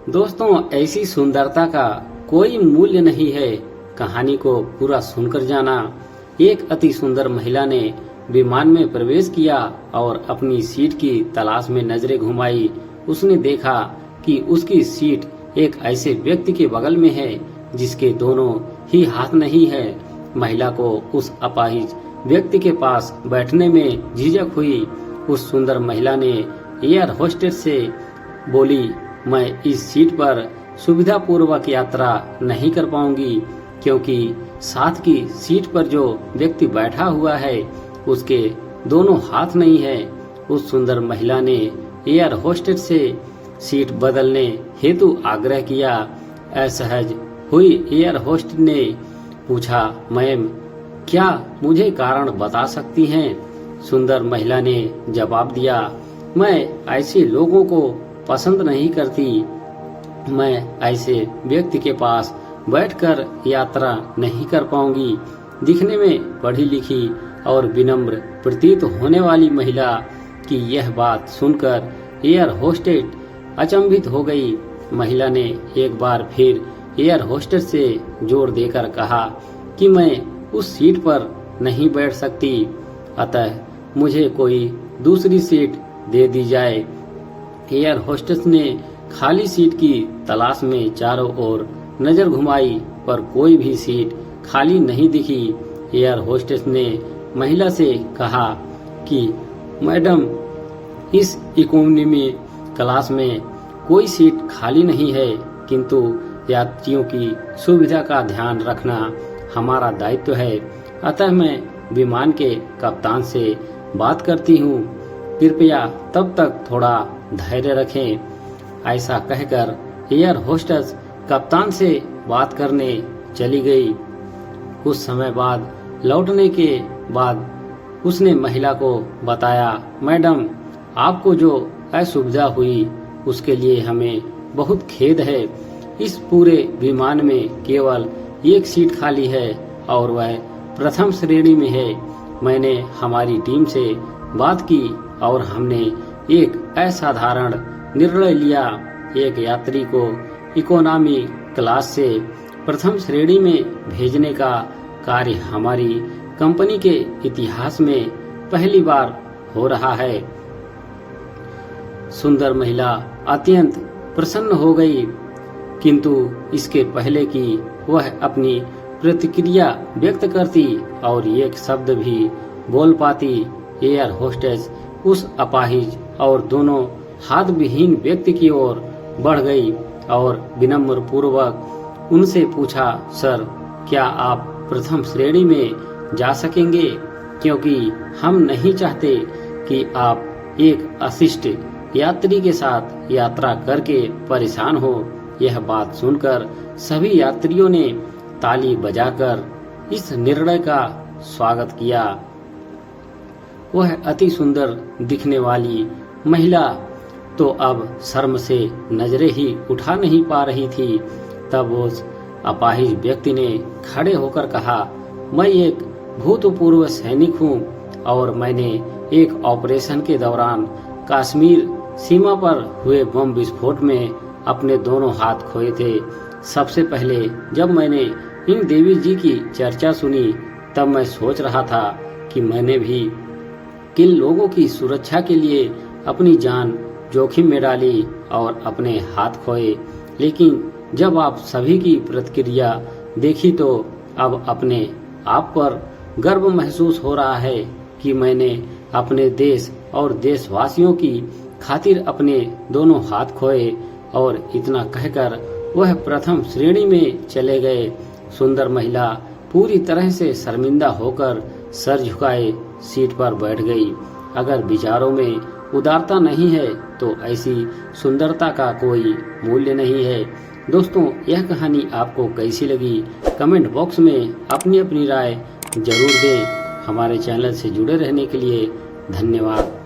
दोस्तों, ऐसी सुंदरता का कोई मूल्य नहीं है। कहानी को पूरा सुनकर जाना। एक अति सुंदर महिला ने विमान में प्रवेश किया और अपनी सीट की तलाश में नजरें घुमाई। उसने देखा कि उसकी सीट एक ऐसे व्यक्ति के बगल में है जिसके दोनों ही हाथ नहीं है। महिला को उस अपाहिज व्यक्ति के पास बैठने में झिझक हुई। उस सुंदर महिला ने एयर होस्टेस से बोली, मैं इस सीट पर सुविधा पूर्वक यात्रा नहीं कर पाऊंगी क्योंकि साथ की सीट पर जो व्यक्ति बैठा हुआ है उसके दोनों हाथ नहीं है। उस सुंदर महिला ने एयर होस्टेस से सीट बदलने हेतु आग्रह किया। असहज हुई एयर होस्टेस ने पूछा, मैम, क्या मुझे कारण बता सकती हैं? सुंदर महिला ने जवाब दिया, मैं ऐसे लोगों को पसंद नहीं करती। मैं ऐसे व्यक्ति के पास बैठकर यात्रा नहीं कर पाऊंगी। दिखने में पढ़ी लिखी और विनम्र प्रतीत होने वाली महिला की यह बात सुनकर एयर होस्टेस अचंभित हो गई। महिला ने एक बार फिर एयर होस्टेस से जोर देकर कहा कि मैं उस सीट पर नहीं बैठ सकती, अतः मुझे कोई दूसरी सीट दे दी जाए। एयर होस्टेस ने खाली सीट की तलाश में चारों ओर नजर घुमाई पर कोई भी सीट खाली नहीं दिखी। एयर होस्टेस ने महिला से कहा कि मैडम, इस इकोनॉमी क्लास में कोई सीट खाली नहीं है, किंतु यात्रियों की सुविधा का ध्यान रखना हमारा दायित्व है। अतः मैं विमान के कप्तान से बात करती हूँ, कृपया तब तक थोड़ा धैर्य रखें। ऐसा कहकर एयर होस्टेस कप्तान से बात करने चली गई। कुछ समय बाद लौटने के बाद उसने महिला को बताया, मैडम, आपको जो असुविधा हुई उसके लिए हमें बहुत खेद है। इस पूरे विमान में केवल एक सीट खाली है और वह प्रथम श्रेणी में है। मैंने हमारी टीम से बात की और हमने एक असाधारण निर्णय लिया। एक यात्री को इकोनॉमी क्लास से प्रथम श्रेणी में भेजने का कार्य हमारी कंपनी के इतिहास में पहली बार हो रहा है। सुंदर महिला अत्यंत प्रसन्न हो गई, किंतु इसके पहले कि वह अपनी प्रतिक्रिया व्यक्त करती और एक शब्द भी बोल पाती, एयर होस्टेस उस अपाहिज और दोनों हाथ विहीन व्यक्ति की ओर बढ़ गई और विनम्र पूर्वक उनसे पूछा, सर, क्या आप प्रथम श्रेणी में जा सकेंगे? क्योंकि हम नहीं चाहते कि आप एक अशिष्ट यात्री के साथ यात्रा करके परेशान हो। यह बात सुनकर सभी यात्रियों ने ताली बजाकर इस निर्णय का स्वागत किया। वह अति सुंदर दिखने वाली महिला तो अब शर्म से नजरें ही उठा नहीं पा रही थी। तब उस अपाहिज व्यक्ति ने खड़े होकर कहा, मैं एक भूतपूर्व सैनिक हूँ और मैंने एक ऑपरेशन के दौरान कश्मीर सीमा पर हुए बम विस्फोट में अपने दोनों हाथ खोए थे। सबसे पहले जब मैंने इन देवी जी की चर्चा सुनी तब मैं सोच रहा था कि मैंने भी किन लोगों की सुरक्षा के लिए अपनी जान जोखिम में डाली और अपने हाथ खोए। लेकिन जब आप सभी की प्रतिक्रिया देखी तो अब अपने आप पर गर्व महसूस हो रहा है कि मैंने अपने देश और देशवासियों की खातिर अपने दोनों हाथ खोए। और इतना कहकर वह प्रथम श्रेणी में चले गए। सुंदर महिला पूरी तरह से शर्मिंदा होकर सर झुकाए सीट पर बैठ गई। अगर विचारों में उदारता नहीं है तो ऐसी सुंदरता का कोई मूल्य नहीं है। दोस्तों, यह कहानी आपको कैसी लगी कमेंट बॉक्स में अपनी अपनी राय जरूर दें। हमारे चैनल से जुड़े रहने के लिए धन्यवाद।